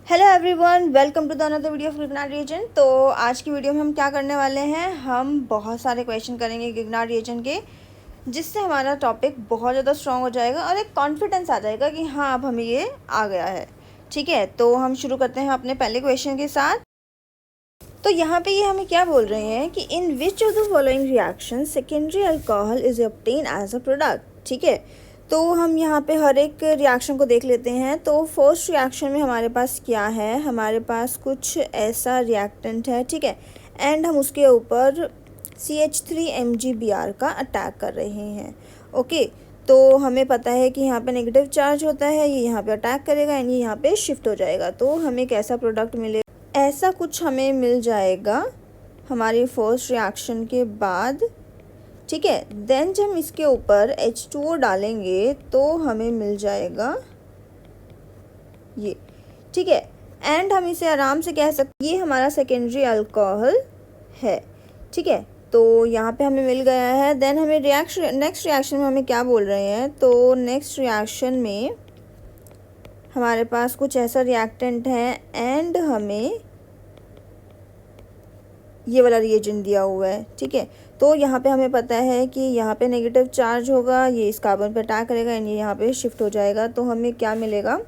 Hello everyone, welcome to the another video of Grignard reagent. तो आज की video में हम क्या करने वाले हैं, हम बहुत सारे क्वेश्चन करेंगे गिगनार रिएजन के, जिससे हमारा टॉपिक बहुत ज़्यादा स्ट्रॉन्ग हो जाएगा और एक कॉन्फिडेंस आ जाएगा कि हाँ अब हमें ये आ गया है। ठीक है, तो हम शुरू करते हैं अपने पहले क्वेश्चन के साथ। तो यहाँ पे ये हमें क्या बोल रहे हैं कि in which of the following reaction secondary alcohol is obtain as a product. ठीक है, तो हम यहाँ पे हर एक रिएक्शन को देख लेते हैं। तो फर्स्ट रिएक्शन में हमारे पास क्या है, हमारे पास कुछ ऐसा रिएक्टेंट है, ठीक है, एंड हम उसके ऊपर CH3MgBr का अटैक कर रहे हैं। ओके, तो हमें पता है कि यहाँ पे नेगेटिव चार्ज होता है, ये यहाँ पे अटैक करेगा एंड ये यहाँ पे शिफ्ट हो जाएगा। तो हमें एक ऐसा प्रोडक्ट मिलेगा, ऐसा कुछ हमें मिल जाएगा हमारी फर्स्ट रिएक्शन के बाद। ठीक है, देन जब हम इसके ऊपर H2O डालेंगे तो हमें मिल जाएगा ये। ठीक है, एंड हम इसे आराम से कह सकते ये हमारा सेकेंडरी अल्कोहल है। ठीक है, तो यहाँ पे हमें मिल गया है। देन हमें नेक्स्ट रिएक्शन में हमें क्या बोल रहे हैं, तो नेक्स्ट रिएक्शन में हमारे पास कुछ ऐसा रिएक्टेंट है एंड हमें ये वाला रिएजेंट दिया हुआ है। ठीक है, तो यहाँ पे हमें पता है कि यहाँ पे नेगेटिव चार्ज होगा, ये इस कार्बन पे अटैक करेगा एंड ये यहाँ पे शिफ्ट हो जाएगा। तो हमें क्या मिलेगा,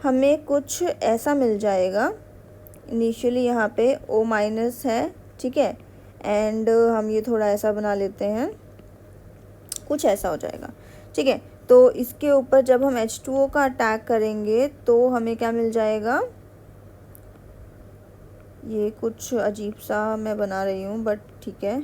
हमें कुछ ऐसा मिल जाएगा। इनिशियली यहाँ पे O- है, ठीक है, एंड हम ये थोड़ा ऐसा बना लेते हैं, कुछ ऐसा हो जाएगा। ठीक है, तो इसके ऊपर जब हम H2O का अटैक करेंगे तो हमें क्या मिल जाएगा, ये कुछ अजीब सा मैं बना रही हूँ बट ठीक है,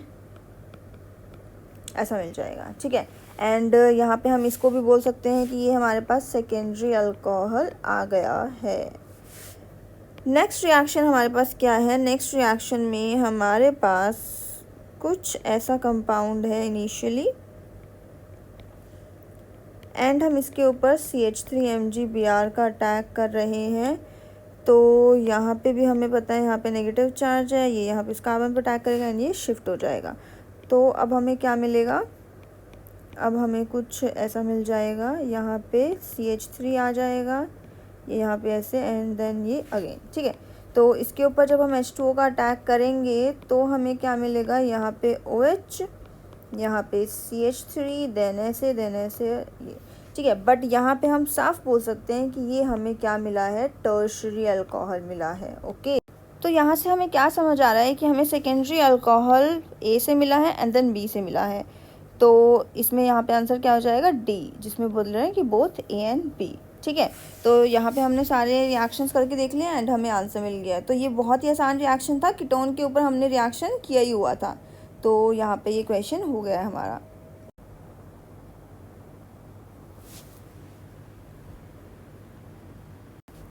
ऐसा मिल जाएगा। ठीक है, एंड यहाँ पे हम इसको भी बोल सकते हैं कि ये हमारे पास सेकेंडरी अल्कोहल आ गया है। नेक्स्ट रिएक्शन हमारे पास क्या है, नेक्स्ट रिएक्शन में हमारे पास कुछ ऐसा कंपाउंड है इनिशियली एंड हम इसके ऊपर CH3MgBr का अटैक कर रहे हैं। तो यहाँ पे भी हमें पता है यहाँ पे नेगेटिव चार्ज है, ये यहाँ पे इस कार्बन पर अटैक करेगा एंड ये शिफ्ट हो जाएगा। तो अब हमें क्या मिलेगा, अब हमें कुछ ऐसा मिल जाएगा, यहाँ पे CH3 आ जाएगा, ये यहाँ पे ऐसे एंड देन ये अगेन। ठीक है, तो इसके ऊपर जब हम H2O का अटैक करेंगे तो हमें क्या मिलेगा, यहाँ पे OH, यहाँ पे CH3, देन ऐसे ये। ठीक है, बट यहाँ पे हम साफ बोल सकते हैं कि ये हमें क्या मिला है, टर्शरी अल्कोहल मिला है। ओके, तो यहाँ से हमें क्या समझ आ रहा है कि हमें सेकेंडरी अल्कोहल A से मिला है एंड देन B से मिला है। तो इसमें यहाँ पे आंसर क्या हो जाएगा, D, जिसमें बोल रहे हैं कि बोथ A एंड B। ठीक है, तो यहाँ पे हमने सारे रिएक्शंस करके देख लिए एंड हमें आंसर मिल गया। तो ये बहुत ही आसान रिएक्शन था, कीटोन के ऊपर हमने रिएक्शन किया ही हुआ था। तो यहाँ पे ये क्वेश्चन हो गया है हमारा।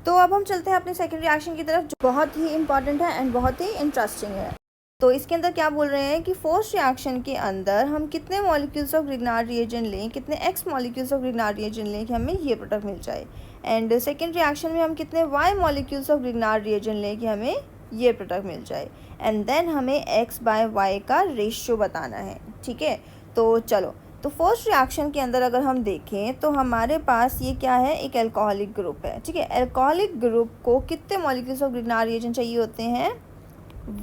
तो अब हम चलते हैं अपने सेकेंड रिएक्शन की तरफ, जो बहुत ही इंपॉर्टेंट है एंड बहुत ही इंटरेस्टिंग है। तो इसके अंदर क्या बोल रहे हैं कि फर्स्ट रिएक्शन के अंदर हम कितने मॉलिक्यूल्स ऑफ ग्रिग्नार्ड रिएजेंट लें, कितने x molecules of Grignard reagent लें कि हमें ये प्रोडक्ट मिल जाए, एंड सेकेंड रिएक्शन में हम कितने Y molecules of Grignard reagent लें कि हमें ये प्रोडक्ट मिल जाए, एंड देन हमें x/y का रेशियो बताना है। ठीक है, तो चलो, तो फर्स्ट रिएक्शन के अंदर अगर हम देखें तो हमारे पास ये क्या है, एक अल्कोहलिक ग्रुप है। ठीक है, अल्कोहलिक ग्रुप को कितने मॉलिक्यूल्स ऑफ ग्रिग्नार्ड रिएजेंट चाहिए होते हैं,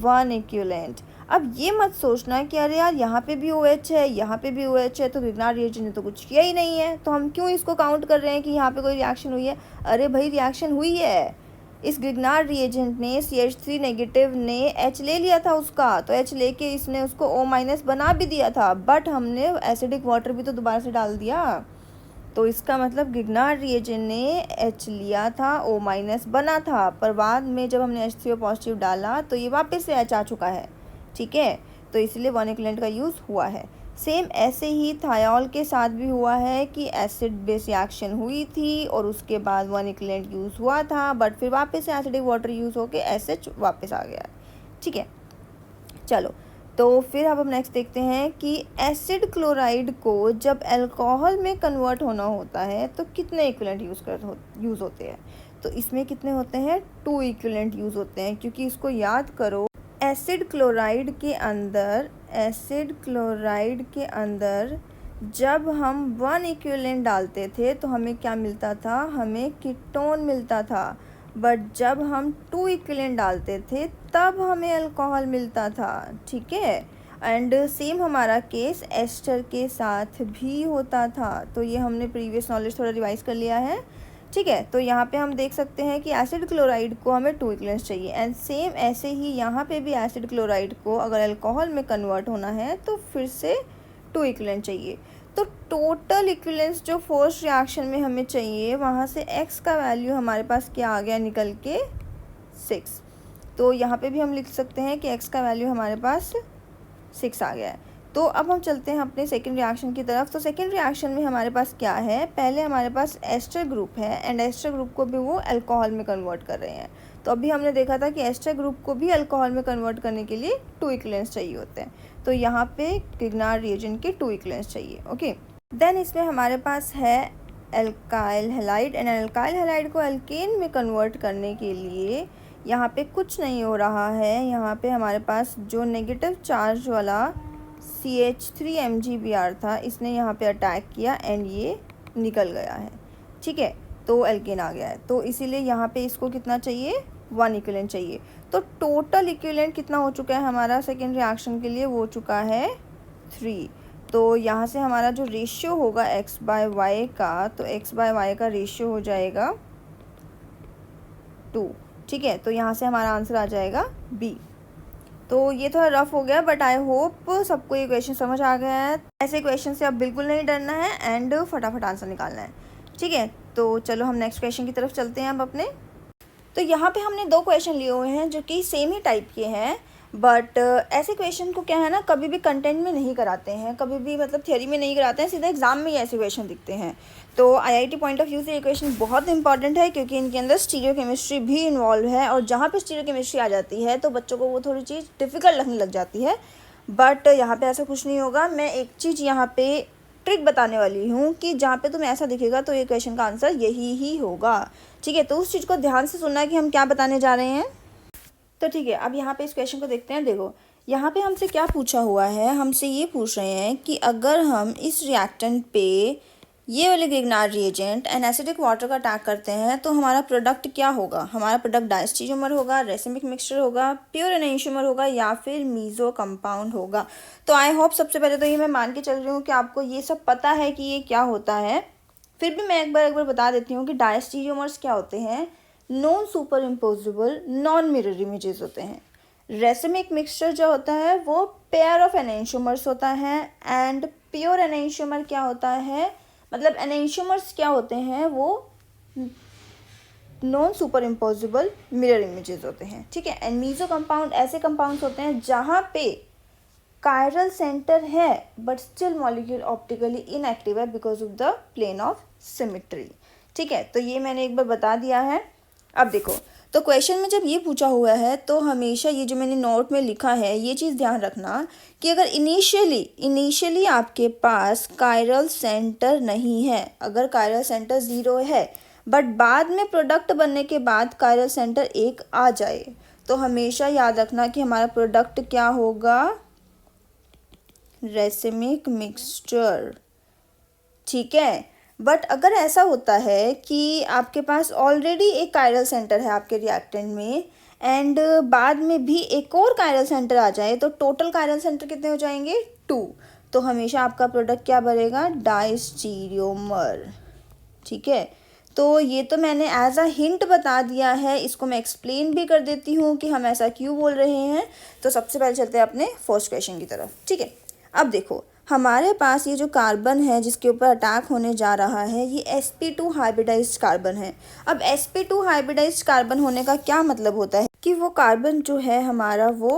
1 इक्विवेलेंट। अब ये मत सोचना कि अरे यार यहाँ पे भी OH है, यहाँ पे भी OH है, तो ग्रिग्नार्ड रिएजेंट ने तो कुछ किया ही नहीं है, तो हम क्यों इसको काउंट कर रहे हैं कि यहाँ पे कोई रिएक्शन हुई है। अरे भाई, रिएक्शन हुई है, इस ग्रिग्नार्ड रिएजेंट ने CH3 नेगेटिव ने H ले लिया था उसका, तो H लेके इसने उसको O- बना भी दिया था, बट हमने एसिडिक वाटर भी तो दोबारा से डाल दिया। तो इसका मतलब ग्रिग्नार्ड रिएजेंट ने H लिया था, O- बना था, पर बाद में जब हमने H3O पॉजिटिव डाला तो ये वापस से H आ चुका है। ठीक है, तो इसलिए 1 इक्विवेलेंट का यूज़ हुआ है। सेम ऐसे ही थायोल के साथ भी हुआ है कि एसिड बेस रिएक्शन हुई थी और उसके बाद 1 इक्विवेलेंट यूज़ हुआ था, बट फिर वापस से एसिडिक वाटर यूज़ होके SH वापस आ गया। ठीक है, चलो, तो फिर अब हम नेक्स्ट देखते हैं कि एसिड क्लोराइड को जब अल्कोहल में कन्वर्ट होना होता है तो कितने इक्विवेलेंट यूज़ होते हैं। तो इसमें कितने होते हैं, 2 इक्विवेलेंट यूज़ होते हैं, क्योंकि इसको याद करो, एसिड क्लोराइड के अंदर जब हम 1 इक्विवेलेंट डालते थे तो हमें क्या मिलता था, हमें कीटोन मिलता था, बट जब हम 2 इक्विवेलेंट डालते थे तब हमें अल्कोहल मिलता था, ठीक है। एंड सेम हमारा केस एस्टर के साथ भी होता था। तो ये हमने प्रीवियस नॉलेज थोड़ा रिवाइज कर लिया है, ठीक है। तो यहाँ पे हम देख सकते हैं कि एसिड क्लोराइड को हमें 2 इक्विवेलेंट्स चाहिए, एंड सेम ऐसे ही यहाँ पे भी एसिड क्लोराइड को अगर अल्कोहल में कन्वर्ट होना है तो फिर से 2 इक्विवेलेंट चाहिए। तो टोटल इक्विवेलेंस जो फर्स्ट रिएक्शन में हमें चाहिए, वहाँ से x का वैल्यू हमारे पास क्या आ गया निकल के 6। तो यहाँ पे भी हम लिख सकते हैं कि x का वैल्यू हमारे पास 6 आ गया है। तो अब हम चलते हैं अपने सेकेंड रिएक्शन की तरफ। तो सेकेंड रिएक्शन में हमारे पास क्या है, पहले हमारे पास एस्टर ग्रुप है एंड एस्टर ग्रुप को भी वो अल्कोहल में कन्वर्ट कर रहे हैं। तो अभी हमने देखा था कि एस्टर ग्रुप को भी अल्कोहल में कन्वर्ट करने के लिए 2 इक्विवेलेंट्स चाहिए होते हैं। तो यहाँ पे ग्रिग्नार्ड रिएजेंट के 2 इक्विवेलेंट्स चाहिए, ओके। देन इसमें हमारे पास है alkyl halide, and alkyl halide को अल्केन में कन्वर्ट करने के लिए यहाँ पे कुछ नहीं हो रहा है। यहाँ पे हमारे पास जो नेगेटिव चार्ज वाला CH3 था, इसने यहाँ पे अटैक किया एंड ये निकल गया है, ठीक है। तो एल्केन आ गया है। तो इसीलिए यहाँ पे इसको कितना चाहिए, 1 इक्विवेलेंट चाहिए। तो टोटल इक्विवेलेंट कितना हो चुका है हमारा सेकेंड रिएक्शन के लिए, वो हो चुका है 3। तो यहाँ से हमारा जो रेशियो होगा x/y का, तो x/y का रेशियो हो जाएगा 2, ठीक है। तो यहाँ से हमारा आंसर आ जाएगा B। तो ये थोड़ा रफ हो गया, बट आई होप सबको ये क्वेश्चन समझ आ गया है। ऐसे क्वेश्चन से अब बिल्कुल नहीं डरना है एंड फटाफट आंसर निकालना है, ठीक है। तो चलो हम नेक्स्ट क्वेश्चन की तरफ चलते हैं अब अपने। तो यहाँ पे हमने 2 क्वेश्चन लिए हुए हैं जो कि सेम ही टाइप के हैं, बट ऐसे क्वेश्चन को क्या है ना, कभी भी कंटेंट में नहीं कराते हैं, कभी भी मतलब थियोरी में नहीं कराते हैं, सीधा एग्जाम में ही ऐसे क्वेश्चन दिखते हैं। तो आईआईटी पॉइंट ऑफ व्यू से ये क्वेश्चन बहुत इंपॉर्टेंट है, क्योंकि इनके अंदर स्टीरियो केमिस्ट्री भी इन्वॉल्व है, और जहाँ पे स्टीरियो केमिस्ट्री आ जाती है तो बच्चों को वो थोड़ी चीज़ डिफ़िकल्ट लगने लग जाती है। बट यहाँ पे ऐसा कुछ नहीं होगा। मैं एक चीज़ यहाँ पे ट्रिक बताने वाली हूँ कि जहाँ पे तुम्हें ऐसा दिखेगा तो ये क्वेश्चन का आंसर यही ही होगा, ठीक है। तो उस चीज़ को ध्यान से सुनना है कि हम क्या बताने जा रहे हैं। तो ठीक है, अब यहाँ पे इस क्वेश्चन को देखते हैं। देखो यहाँ पे हमसे क्या पूछा हुआ है, हमसे ये पूछ रहे हैं कि अगर हम इस रिएक्टेंट पे ये वाले Grignard reagent and acidic water का अटैक करते हैं तो हमारा प्रोडक्ट क्या होगा। हमारा प्रोडक्ट डायस्टीरियोमर होगा, रेसिमिक मिक्सचर होगा, प्योर एनेंटियोमर होगा, या फिर मीज़ो कंपाउंड होगा। तो आई होप सबसे पहले तो ये मैं मान के चल रही हूँ कि आपको ये सब पता है कि ये क्या होता है। फिर भी मैं एक बार बता देती हूँ कि डायस्टीरियोमर्स क्या होते हैं। Non super imposable non mirror images होते हैं। रेसिमिक मिक्सचर जो होता है वो पेयर ऑफ एनेंटियोमर्स होता है, एंड प्योर एनेंटियोमर क्या होता है, मतलब एनेंटियोमर्स क्या होते हैं, वो non superimposable mirror images होते हैं, ठीक है। एंड मीज़ो कंपाउंड ऐसे कंपाउंड्स होते हैं जहाँ पे कायरल सेंटर है but still molecule optically inactive है because of the plane of symmetry, ठीक है। तो ये मैंने एक बार बता दिया है। अब देखो, तो क्वेश्चन में जब ये पूछा हुआ है तो हमेशा ये जो मैंने नोट में लिखा है ये चीज़ ध्यान रखना कि अगर इनिशियली आपके पास कायरल सेंटर नहीं है, अगर कायरल सेंटर 0 है बट बाद में प्रोडक्ट बनने के बाद कायरल सेंटर 1 आ जाए, तो हमेशा याद रखना कि हमारा प्रोडक्ट क्या होगा, रेसिमिक मिक्सचर, ठीक है। बट अगर ऐसा होता है कि आपके पास ऑलरेडी एक कायरल सेंटर है आपके रिएक्टेंट में एंड बाद में भी एक और कायरल सेंटर आ जाए, तो टोटल कायरल सेंटर कितने हो जाएंगे, 2। तो हमेशा आपका प्रोडक्ट क्या बनेगा, डायस्टीरियोमर, ठीक है। तो ये तो मैंने एज अ हिंट बता दिया है, इसको मैं एक्सप्लेन भी कर देती हूँ कि हम ऐसा क्यों बोल रहे हैं। तो सबसे पहले चलते हैं अपने फर्स्ट क्वेश्चन की तरफ, ठीक है। अब देखो हमारे पास ये जो कार्बन है जिसके ऊपर अटैक होने जा रहा है, ये sp2 हाइब्रिडाइज्ड कार्बन है। अब sp2 हाइब्रिडाइज्ड कार्बन होने का क्या मतलब होता है कि वो कार्बन जो है हमारा वो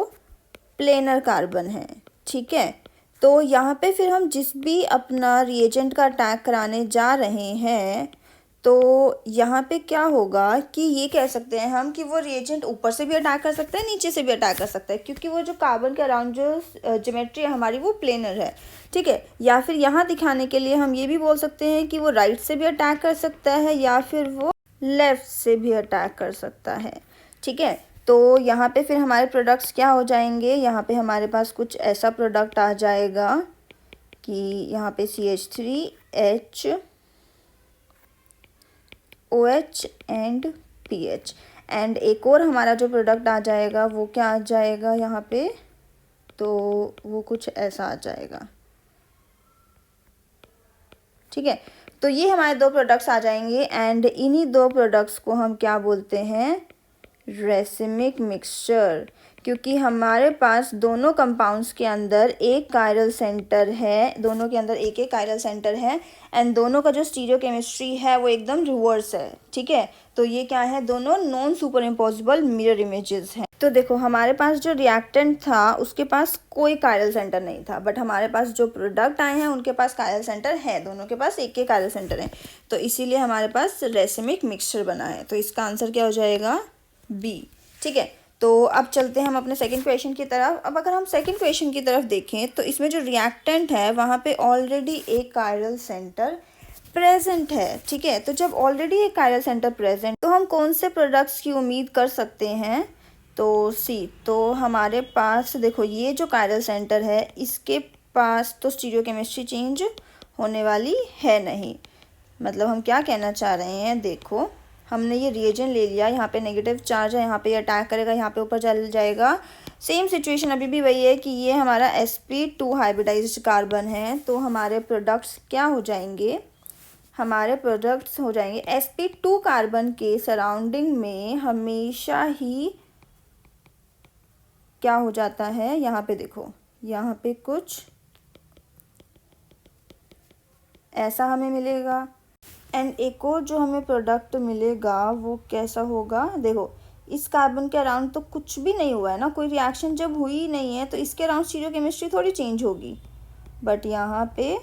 प्लेनर कार्बन है, ठीक है। तो यहाँ पे फिर हम जिस भी अपना रिएजेंट का अटैक कराने जा रहे हैं तो यहाँ पे क्या होगा कि ये कह सकते हैं हम कि वो रिएजेंट ऊपर से भी अटैक कर सकता है, नीचे से भी अटैक कर सकता है, क्योंकि वो जो कार्बन के अराउंड जो ज्योमेट्री है हमारी वो प्लेनर है, ठीक है। या फिर यहाँ दिखाने के लिए हम ये भी बोल सकते हैं कि वो राइट से भी अटैक कर सकता है या फिर वो लेफ़्ट से भी अटैक कर सकता है, ठीक है। तो यहाँ पे फिर हमारे प्रोडक्ट्स क्या हो जाएंगे, यहाँ पे हमारे पास कुछ ऐसा प्रोडक्ट आ जाएगा कि यहाँ पे CH3H OH and pH। And एक और हमारा जो प्रोडक्ट आ जाएगा वो क्या आ जाएगा यहाँ पे, तो वो कुछ ऐसा आ जाएगा। ठीक है, तो ये हमारे दो प्रोडक्ट्स आ जाएंगे एंड इन्हीं दो प्रोडक्ट्स को हम क्या बोलते हैं, रेसिमिक मिक्सचर। क्योंकि हमारे पास दोनों कंपाउंड्स के अंदर एक कायरल सेंटर है, दोनों के अंदर एक एक कायरल सेंटर है एंड दोनों का जो स्टीरियोकेमिस्ट्री है वो एकदम रिवर्स है। ठीक है, तो ये क्या है, दोनों non superimposable mirror images हैं। तो देखो हमारे पास जो रिएक्टेंट था उसके पास कोई कायरल सेंटर नहीं था, बट हमारे पास जो प्रोडक्ट आए हैं उनके पास कायरल सेंटर है, दोनों के पास एक एक कायरल सेंटर है, तो इसीलिए हमारे पास रेसिमिक मिक्सचर बना है। तो इसका आंसर क्या हो जाएगा, बी। ठीक है, तो अब चलते हैं हम अपने सेकंड क्वेश्चन की तरफ। अब अगर हम सेकंड क्वेश्चन की तरफ देखें तो इसमें जो रिएक्टेंट है वहाँ पे ऑलरेडी एक कायरल सेंटर प्रेजेंट है। ठीक है, तो जब ऑलरेडी एक कायरल सेंटर प्रेजेंट तो हम कौन से प्रोडक्ट्स की उम्मीद कर सकते हैं, तो सी। तो हमारे पास देखो ये जो कायरल सेंटर है इसके पास तो स्टीरियोकेमिस्ट्री चेंज होने वाली है नहीं। मतलब हम क्या कहना चाह रहे हैं, देखो हमने ये रिएजेंट ले लिया, यहाँ पे नेगेटिव चार्ज है, यहाँ पे ये अटैक करेगा, यहाँ पे ऊपर चल जाएगा। सेम सिचुएशन अभी भी वही है कि ये हमारा sp2 हाइब्रिडाइज्ड कार्बन है, तो हमारे प्रोडक्ट्स क्या हो जाएंगे, हमारे प्रोडक्ट्स हो जाएंगे sp2 कार्बन के सराउंडिंग में हमेशा ही क्या हो जाता है, यहाँ पे देखो यहाँ पे कुछ ऐसा हमें मिलेगा एंड एक और जो हमें प्रोडक्ट मिलेगा वो कैसा होगा, देखो इस कार्बन के अराउंड तो कुछ भी नहीं हुआ है ना, कोई रिएक्शन जब हुई ही नहीं है तो इसके अराउंड स्टीरियोकेमिस्ट्री थोड़ी चेंज होगी, बट यहाँ पे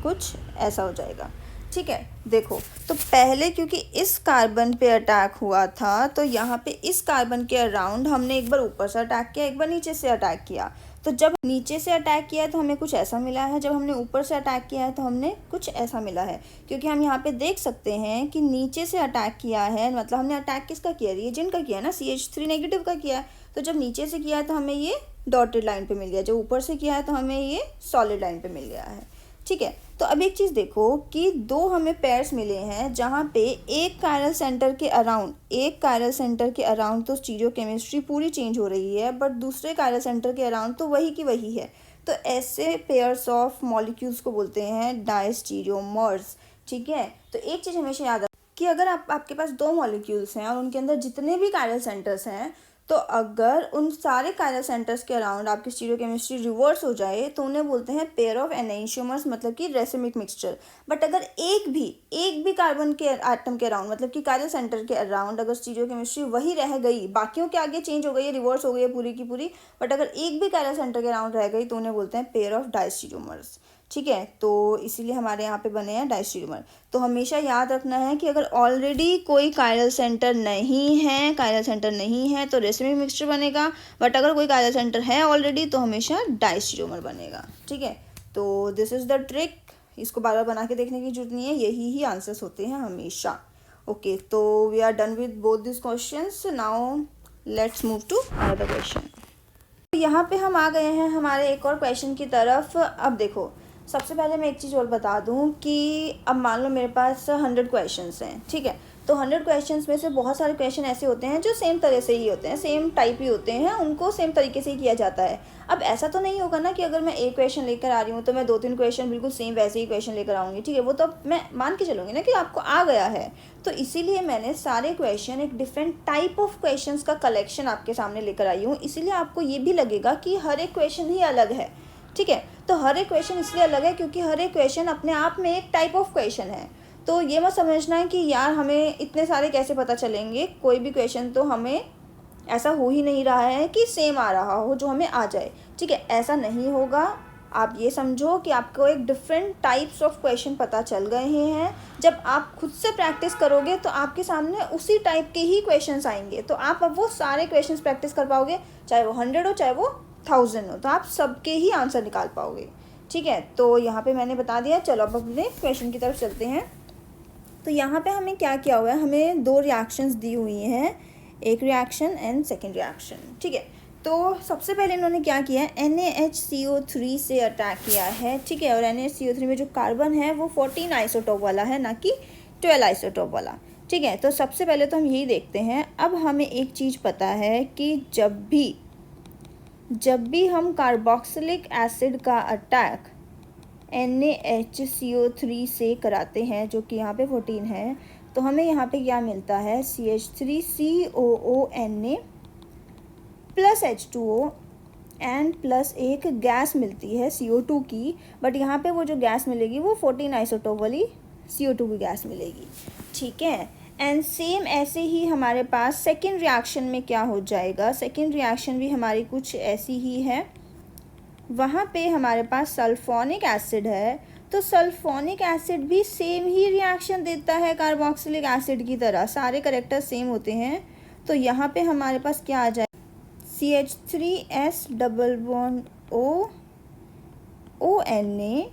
कुछ ऐसा हो जाएगा। ठीक है, देखो तो पहले क्योंकि इस कार्बन पे अटैक हुआ था तो यहाँ पे इस कार्बन के अराउंड हमने एक बार ऊपर से अटैक किया, एक बार नीचे से अटैक किया। तो जब नीचे से अटैक किया है तो हमें कुछ ऐसा मिला है, जब हमने ऊपर से अटैक किया है तो हमने कुछ ऐसा मिला है। क्योंकि हम यहाँ पे देख सकते हैं कि नीचे से अटैक किया है, मतलब हमने अटैक किसका किया, रिएजेंट का किया है ना, CH3 नेगेटिव का किया है। तो जब नीचे से किया है तो हमें ये डॉटेड लाइन पे मिल गया, जब ऊपर से किया है तो हमें ये सॉलिड लाइन पे मिल गया है। ठीक है, तो अब एक चीज़ देखो कि दो हमें पेयर्स मिले हैं जहाँ पे एक कायरल सेंटर के अराउंड तो स्टीरियोकेमिस्ट्री पूरी चेंज हो रही है, बट दूसरे कायरल सेंटर के अराउंड तो वही की वही है। तो ऐसे पेयर्स ऑफ मॉलिक्यूल्स को बोलते हैं डायस्टीरियोमर्स। ठीक है, तो एक चीज़ हमेशा याद रखो कि अगर आपके पास दो मॉलिक्यूल्स हैं और उनके अंदर जितने भी कायरल सेंटर्स हैं, तो अगर उन सारे कायरल सेंटर्स के अराउंड आपकी स्टीरियोकेमिस्ट्री रिवर्स हो जाए तो उन्हें बोलते हैं पेयर ऑफ एनेंशियोमर्स, मतलब कि रेसिमिक मिक्सचर। बट अगर एक भी कार्बन के एटम के अराउंड, मतलब कि कायरल सेंटर के अराउंड अगर स्टीरियोकेमिस्ट्री वही रह गई, बाकियों के आगे चेंज हो गई है, रिवर्स हो गई है पूरी की पूरी, बट अगर एक भी कायरल सेंटर के अराउंड रह गई तो उन्हें बोलते हैं पेयर ऑफ डायस्टीरियोमर्स। ठीक है, तो इसीलिए हमारे यहाँ पे बने हैं डायस्टीरियोमर। तो हमेशा याद रखना है कि अगर ऑलरेडी कोई कायरल सेंटर नहीं है तो रेसिमिक मिक्सचर बनेगा, बट अगर कोई कायरल सेंटर है ऑलरेडी तो हमेशा डायस्टीरियोमर बनेगा। ठीक है, तो दिस इज़ द ट्रिक, इसको बार बार बना के देखने की जरूरत नहीं है, यही ही आंसर्स होते हैं हमेशा। ओके, तो we are done with both this questions, now let's move to another question. यहाँ पे हम आ गए हैं हमारे एक और क्वेश्चन की तरफ। अब देखो सबसे पहले मैं एक चीज़ और बता दूं कि अब मान लो मेरे पास 100 क्वेश्चंस हैं। ठीक है, तो 100 क्वेश्चंस में से बहुत सारे क्वेश्चन ऐसे होते हैं जो सेम तरह से ही होते हैं, सेम टाइप ही होते हैं, उनको सेम तरीके से ही किया जाता है। अब ऐसा तो नहीं होगा ना कि अगर मैं एक क्वेश्चन लेकर आ रही हूँ तो मैं 2-3 क्वेश्चन बिल्कुल सेम वैसे ही क्वेश्चन लेकर आऊँगी। ठीक है, वो तो मैं मान के चलूँगी ना कि आपको आ गया है, तो इसीलिए मैंने सारे क्वेश्चन एक डिफरेंट टाइप ऑफ क्वेश्चंस का कलेक्शन आपके सामने लेकर आई हूँ, इसीलिए आपको ये भी लगेगा कि हर एक क्वेश्चन ही अलग है। ठीक है, तो हर एक क्वेश्चन इसलिए अलग है क्योंकि हर एक क्वेश्चन अपने आप में एक टाइप ऑफ क्वेश्चन है। तो ये मत समझना है कि यार हमें इतने सारे कैसे पता चलेंगे, कोई भी क्वेश्चन तो हमें ऐसा हो ही नहीं रहा है कि सेम आ रहा हो जो हमें आ जाए। ठीक है, ऐसा नहीं होगा। आप ये समझो कि आपको एक डिफरेंट टाइप्स ऑफ क्वेश्चन पता चल गए हैं। जब आप खुद से प्रैक्टिस करोगे तो आपके सामने उसी टाइप के ही क्वेश्चंस आएंगे, तो आप अब वो सारे क्वेश्चंस प्रैक्टिस कर पाओगे, चाहे वो 100 हो चाहे वो 1000 हो, तो आप सबके ही आंसर निकाल पाओगे। ठीक है, तो यहाँ पे मैंने बता दिया। चलो अब अपने क्वेश्चन की तरफ चलते हैं। तो यहाँ पे हमें क्या किया हुआ है, हमें 2 रिएक्शंस दी हुई हैं, एक रिएक्शन एंड सेकंड रिएक्शन। ठीक है, तो सबसे पहले इन्होंने क्या किया है, NaHCO3 से अटैक किया है। ठीक है, और NaHCO3 में जो कार्बन है वो 14 आइसोटोप वाला है, ना कि 12 आइसोटोप वाला। ठीक है, तो सबसे पहले तो हम यही देखते हैं। अब हमें एक चीज़ पता है कि जब भी हम कार्बोक्सिलिक एसिड का अटैक NaHCO3 से कराते हैं, जो कि यहाँ पे 14 है, तो हमें यहाँ पे क्या मिलता है, CH3COONa plus H2O and plus एक गैस मिलती है CO2 की। बट यहाँ पे वो जो गैस मिलेगी वो 14 आइसोटोप वाली CO2 की गैस मिलेगी। ठीक है, एंड सेम ऐसे ही हमारे पास सेकेंड रिएक्शन में क्या हो जाएगा, सेकेंड रिएक्शन भी हमारी कुछ ऐसी ही है। वहाँ पे हमारे पास सल्फोनिक एसिड है, तो सल्फोनिक एसिड भी सेम ही रिएक्शन देता है कार्बोक्सिलिक एसिड की तरह, सारे करेक्टर सेम होते हैं। तो यहाँ पे हमारे पास क्या आ जाए, CH3S_OONa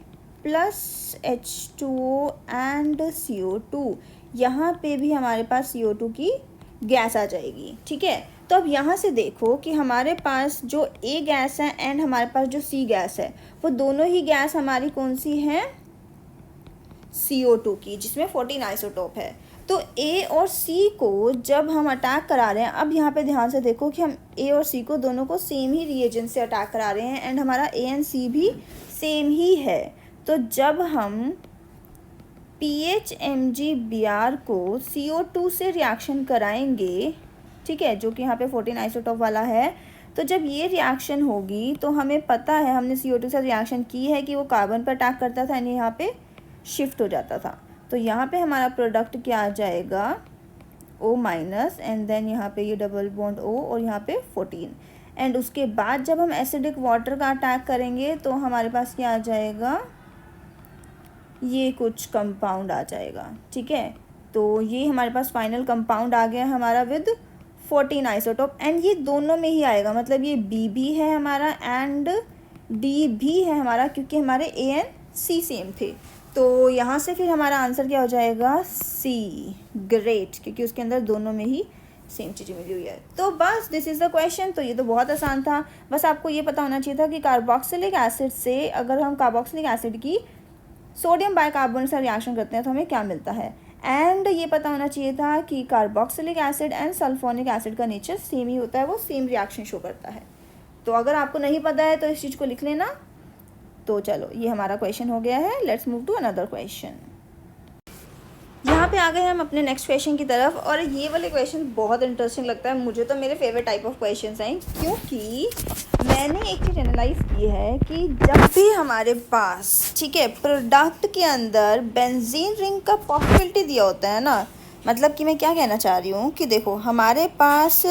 plus H2O and CO2। यहाँ पे भी हमारे पास CO2 की गैस आ जाएगी। ठीक है, तो अब यहाँ से देखो कि हमारे पास जो A गैस है एंड हमारे पास जो C गैस है, वो दोनों ही गैस हमारी कौन सी है, CO2 की, जिसमें 14 आइसोटोप है। तो A और C को जब हम अटैक करा रहे हैं, अब यहाँ पे ध्यान से देखो कि हम A और C को दोनों को सेम ही रिएजेंट से अटैक करा रहे हैं एंड हमारा A एंड C भी सेम ही है। तो जब हम PHMgBr को CO2 से रिएक्शन कराएंगे, ठीक है, जो कि यहाँ पे 14 आइसोटोप वाला है, तो जब ये रिएक्शन होगी तो हमें पता है, हमने CO2 से रिएक्शन की है कि वो कार्बन पर अटैक करता था यानी यहाँ पे शिफ्ट हो जाता था। तो यहाँ पे हमारा प्रोडक्ट क्या आ जाएगा, O माइनस एंड देन यहाँ पे ये डबल बॉन्ड O और यहाँ पे 14। एंड उसके बाद जब हम एसिडिक वाटर का अटैक करेंगे तो हमारे पास क्या आ जाएगा, ये कुछ कंपाउंड आ जाएगा। ठीक है, तो ये हमारे पास फाइनल कंपाउंड आ गया हमारा विद 14 आइसोटोप एंड ये दोनों में ही आएगा, मतलब ये B भी है हमारा एंड D भी है हमारा, क्योंकि हमारे A एंड C सेम थे। तो यहाँ से फिर हमारा आंसर क्या हो जाएगा, C। ग्रेट, क्योंकि उसके अंदर दोनों में ही सेम चीज़ें मिली हुई है। तो बस दिस इज़ द क्वेश्चन। तो ये तो बहुत आसान था, बस आपको ये पता होना चाहिए था कि कार्बोक्सिलिक एसिड से अगर हम कार्बोक्सिलिक एसिड की सोडियम बाइकार्बोनेट से रिएक्शन करते हैं तो हमें क्या मिलता है। एंड ये पता होना चाहिए था कि carboxylic acid and sulphonic acid का नेचर सेम ही होता है, वो सेम रिएक्शन शो करता है। तो अगर आपको नहीं पता है तो इस चीज़ को लिख लेना। तो चलो, ये हमारा क्वेश्चन हो गया है। Let's move to another question. यहाँ पे आ गए हम अपने नेक्स्ट क्वेश्चन की तरफ, और ये वाले क्वेश्चन बहुत इंटरेस्टिंग लगता है मुझे, तो मेरे फेवरेट टाइप ऑफ क्वेश्चंस हैं, क्योंकि मैंने एक चीज़ एनालाइज की है कि जब भी हमारे पास, ठीक है, प्रोडक्ट के अंदर बेंजीन रिंग का पॉसिबिलिटी दिया होता है ना, मतलब कि मैं क्या कहना चाह रही हूँ कि देखो हमारे पास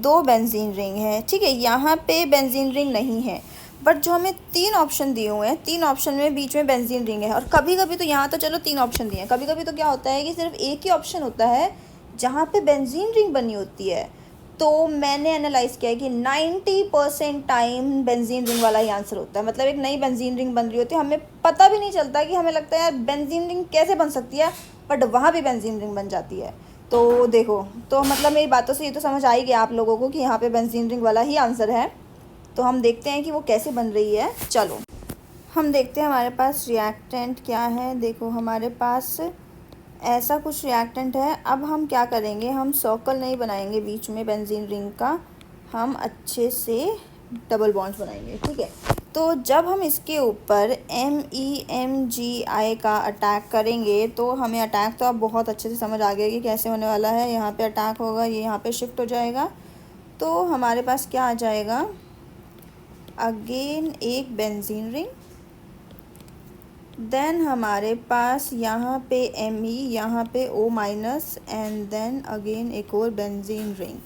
2 बेंजीन रिंग है, ठीक है, यहाँ पे बेंजीन रिंग नहीं है, बट जो हमें 3 ऑप्शन दिए हुए हैं, 3 ऑप्शन में बीच में बेंजीन रिंग है। और कभी कभी तो यहाँ तो चलो 3 ऑप्शन दिए हैं, कभी कभी तो क्या होता है कि सिर्फ एक ही ऑप्शन होता है जहाँ पे बेंजीन रिंग बनी होती है। तो मैंने एनालाइज किया है कि 90% टाइम बेंजीन रिंग वाला ही आंसर होता है, मतलब एक नई बेंजीन रिंग बन रही होती है, हमें पता भी नहीं चलता कि हमें लगता है यार बेंजीन रिंग कैसे बन सकती है, बट वहाँ भी बेंजीन रिंग बन जाती है। तो देखो, तो मतलब मेरी बातों से ये तो समझ आई गया आप लोगों को कि यहाँ पे बेंजीन रिंग वाला ही आंसर है। तो हम देखते हैं कि वो कैसे बन रही है। चलो हम देखते हैं हमारे पास रिएक्टेंट क्या है। देखो हमारे पास ऐसा कुछ रिएक्टेंट है। अब हम क्या करेंगे, हम सर्कल नहीं बनाएंगे बीच में बेंजीन रिंग का, हम अच्छे से डबल बॉन्ड्स बनाएंगे, ठीक है। तो जब हम इसके ऊपर MEMGI का अटैक करेंगे तो हमें अटैक तो अब बहुत अच्छे से समझ आ गया कि कैसे होने वाला है। यहाँ पे अटैक होगा, ये यहाँ पे शिफ्ट हो जाएगा, तो हमारे पास क्या आ जाएगा, अगेन एक बेंजीन रिंग, देन हमारे पास यहाँ पे Me, यहाँ पे O minus and then again एक और बेंजीन रिंग,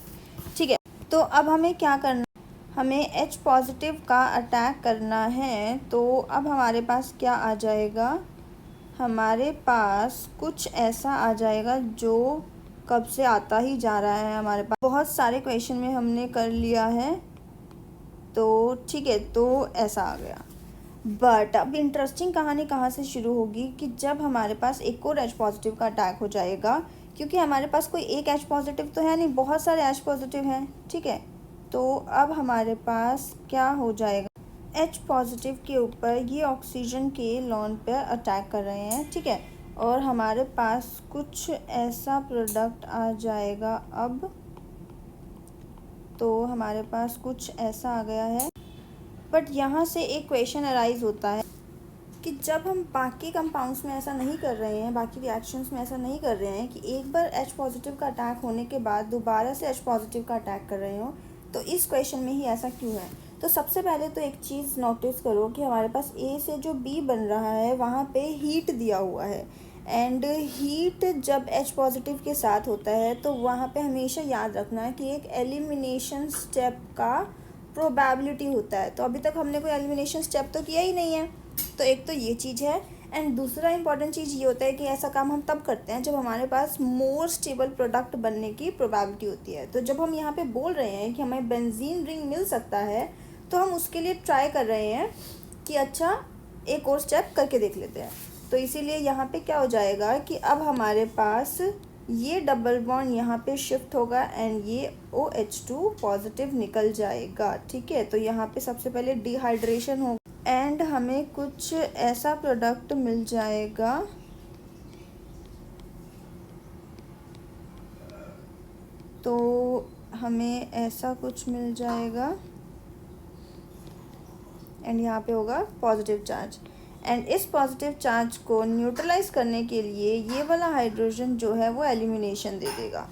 ठीक है। तो अब हमें क्या करना, हमें H पॉजिटिव का अटैक करना है। तो अब हमारे पास क्या आ जाएगा, हमारे पास कुछ ऐसा आ जाएगा जो कब से आता ही जा रहा है हमारे पास, बहुत सारे क्वेश्चन में हमने कर लिया है, तो ठीक है, तो ऐसा आ गया। बट अब इंटरेस्टिंग कहानी कहाँ से शुरू होगी कि जब हमारे पास एक और H पॉजिटिव का अटैक हो जाएगा, क्योंकि हमारे पास कोई एक H पॉजिटिव तो है नहीं, बहुत सारे H पॉजिटिव हैं, ठीक है। तो अब हमारे पास क्या हो जाएगा, H पॉजिटिव के ऊपर ये ऑक्सीजन के लॉन पर अटैक कर रहे हैं, ठीक है, और हमारे पास कुछ ऐसा प्रोडक्ट आ जाएगा अब। तो हमारे पास कुछ ऐसा आ गया है। बट यहाँ से एक क्वेश्चन अराइज होता है कि जब हम बाकी कंपाउंड्स में ऐसा नहीं कर रहे हैं, बाकी रिएक्शंस में ऐसा नहीं कर रहे हैं कि एक बार H पॉजिटिव का अटैक होने के बाद दोबारा से H पॉजिटिव का अटैक कर रहे हो, तो इस क्वेश्चन में ही ऐसा क्यों है। तो सबसे पहले तो एक चीज़ नोटिस करो कि हमारे पास A से जो B बन रहा है वहाँ पे हीट दिया हुआ है, एंड हीट जब H पॉजिटिव के साथ होता है तो वहाँ पे हमेशा याद रखना है कि एक एलिमिनेशन स्टेप का प्रोबेबिलिटी होता है। तो अभी तक हमने कोई एलिमिनेशन स्टेप तो किया ही नहीं है, तो एक तो ये चीज़ है। एंड दूसरा इंपॉर्टेंट चीज़ ये होता है कि ऐसा काम हम तब करते हैं जब हमारे पास मोर स्टेबल प्रोडक्ट बनने की प्रोबेबिलिटी होती है। तो जब हम यहाँ पे बोल रहे हैं कि हमें बेंजीन रिंग मिल सकता है, तो हम उसके लिए ट्राई कर रहे हैं कि अच्छा एक और स्टेप करके देख लेते हैं। तो इसीलिए यहाँ पे क्या हो जाएगा कि अब हमारे पास ये डबल बॉन्ड यहाँ पे शिफ्ट होगा एंड ये OH2 पॉजिटिव निकल जाएगा। ठीक है, तो यहाँ पे सबसे पहले डिहाइड्रेशन होगा एंड हमें कुछ ऐसा प्रोडक्ट मिल जाएगा। तो हमें ऐसा कुछ मिल जाएगा एंड यहाँ पे होगा पॉजिटिव चार्ज, एंड इस पॉजिटिव चार्ज को न्यूट्रलाइज करने के लिए ये वाला हाइड्रोजन जो है वो एलिमिनेशन दे देगा।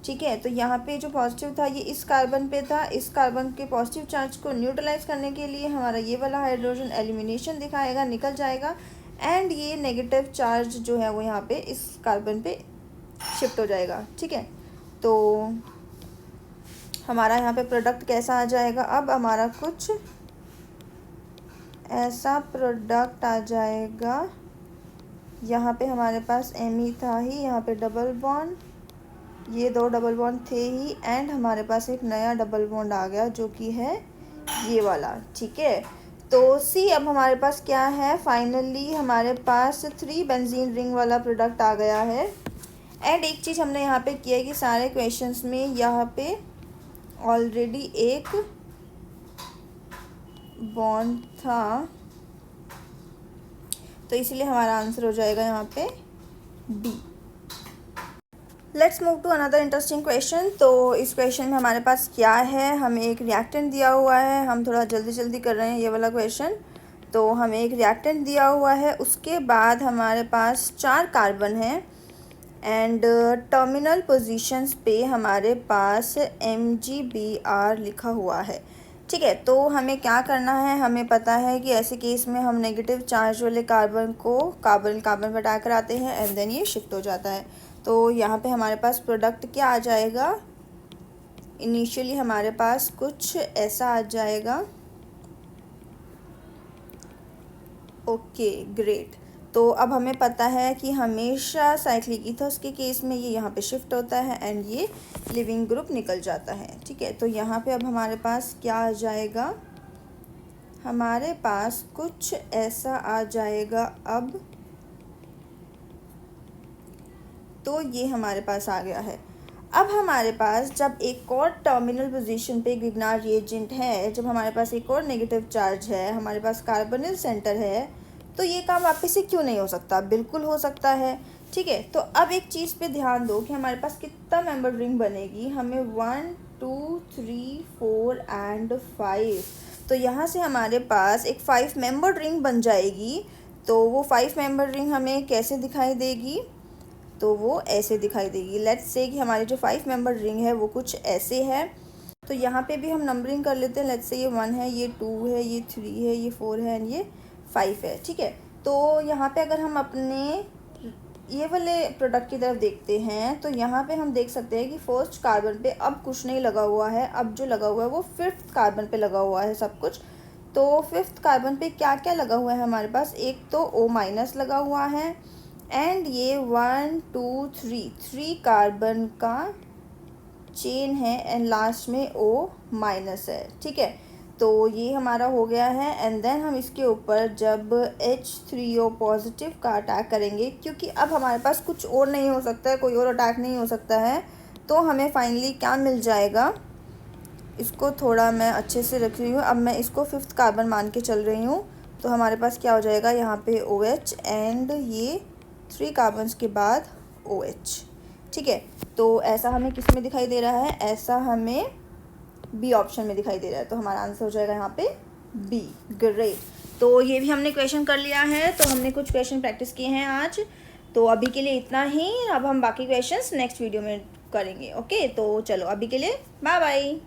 ठीक है, तो यहाँ पे जो पॉजिटिव था ये इस कार्बन पे था, इस कार्बन के पॉजिटिव चार्ज को न्यूट्रलाइज करने के लिए हमारा ये वाला हाइड्रोजन एलिमिनेशन दिखाएगा, निकल जाएगा, एंड ये नेगेटिव चार्ज जो है वो यहाँ पे इस कार्बन पे शिफ्ट हो जाएगा। ठीक है, तो हमारा यहाँ पे प्रोडक्ट कैसा आ जाएगा, अब हमारा कुछ ऐसा प्रोडक्ट आ जाएगा। यहाँ पे हमारे पास Me था ही, यहाँ पे डबल बॉन्ड, ये दो डबल बॉन्ड थे ही, एंड हमारे पास एक नया डबल बॉन्ड आ गया जो कि है ये वाला। ठीक है, तो सी अब हमारे पास क्या है, फाइनली हमारे पास 3 बेंजीन रिंग वाला प्रोडक्ट आ गया है। एंड एक चीज़ हमने यहाँ पे किया है कि सारे क्वेश्चंस में यहाँ पे ऑलरेडी एक बॉन्ड था, तो इसलिए हमारा आंसर हो जाएगा यहाँ पे B। Let's move to another interesting question. तो इस क्वेश्चन में हमारे पास क्या है, हमें एक रिएक्टेंट दिया हुआ है, हम थोड़ा जल्दी कर रहे हैं ये वाला क्वेश्चन। तो हमें एक रिएक्टेंट दिया हुआ है, उसके बाद हमारे पास 4 कार्बन हैं एंड टर्मिनल पोजीशंस पे हमारे पास MgBr लिखा हुआ है। ठीक है, तो हमें क्या करना है, हमें पता है कि ऐसे केस में हम नेगेटिव चार्ज वाले कार्बन को कार्बन पर अटैक कराते हैं एंड देन ये शिफ्ट हो जाता है। तो यहाँ पे हमारे पास प्रोडक्ट क्या आ जाएगा, इनिशियली हमारे पास कुछ ऐसा आ जाएगा। ओके ग्रेट, तो अब हमें पता है कि हमेशा साइक्लिक ईथर्स के केस में ये यहाँ पे शिफ्ट होता है एंड ये लिविंग ग्रुप निकल जाता है। ठीक है, तो यहाँ पे अब हमारे पास क्या आ जाएगा, हमारे पास कुछ ऐसा आ जाएगा अब। तो ये हमारे पास आ गया है। अब हमारे पास जब एक और टर्मिनल पोजीशन पे ग्रिग्नार्ड रिएजेंट है, जब हमारे पास एक और नेगेटिव चार्ज है, हमारे पास कार्बोनिल सेंटर है, तो ये काम वापस से क्यों नहीं हो सकता, बिल्कुल हो सकता है। ठीक है, तो अब एक चीज़ पे ध्यान दो कि हमारे पास कितना मेंबर रिंग बनेगी, हमें 1 2 3 4 एंड 5। तो यहाँ से हमारे पास एक 5 मेंबर रिंग बन जाएगी। तो वो 5 मेंबर रिंग हमें कैसे दिखाई देगी, तो वो ऐसे दिखाई देगी। लेट्स से कि हमारी जो 5 मेंबर रिंग है वो कुछ ऐसे है। तो यहाँ पे भी हम नंबरिंग कर लेते हैं। लेट्स से ये 1 है, ये 2 है, ये 3 है, ये 4 है एंड ये 5 है। ठीक है, तो यहाँ पे अगर हम अपने ये वाले प्रोडक्ट की तरफ देखते हैं तो यहाँ पे हम देख सकते हैं कि फर्स्ट कार्बन पे अब कुछ नहीं लगा हुआ है, अब जो लगा हुआ है वो 5th कार्बन पे लगा हुआ है सब कुछ। तो 5th कार्बन पे क्या क्या लगा हुआ है हमारे पास, एक तो O- लगा हुआ है एंड ये 1 2 3 कार्बन का चेन है एंड लास्ट में O- है। ठीक है, तो ये हमारा हो गया है एंड देन हम इसके ऊपर जब H3O पॉजिटिव का अटैक करेंगे, क्योंकि अब हमारे पास कुछ और नहीं हो सकता है, कोई और अटैक नहीं हो सकता है, तो हमें फाइनली क्या मिल जाएगा। इसको थोड़ा मैं अच्छे से रख रही हूँ, अब मैं इसको 5th कार्बन मान के चल रही हूँ। तो हमारे पास क्या हो जाएगा, यहाँ पे OH एंड ये 3 कार्बन्स के बाद OH। ठीक है, तो ऐसा हमें किस में दिखाई दे रहा है, ऐसा हमें बी ऑप्शन में दिखाई दे रहा है, तो हमारा आंसर हो जाएगा यहाँ पे बी। ग्रेट, तो ये भी हमने क्वेश्चन कर लिया है। तो हमने कुछ क्वेश्चन प्रैक्टिस किए हैं आज, तो अभी के लिए इतना ही। अब हम बाकी क्वेश्चंस नेक्स्ट वीडियो में करेंगे। ओके, तो चलो अभी के लिए बाय बाय।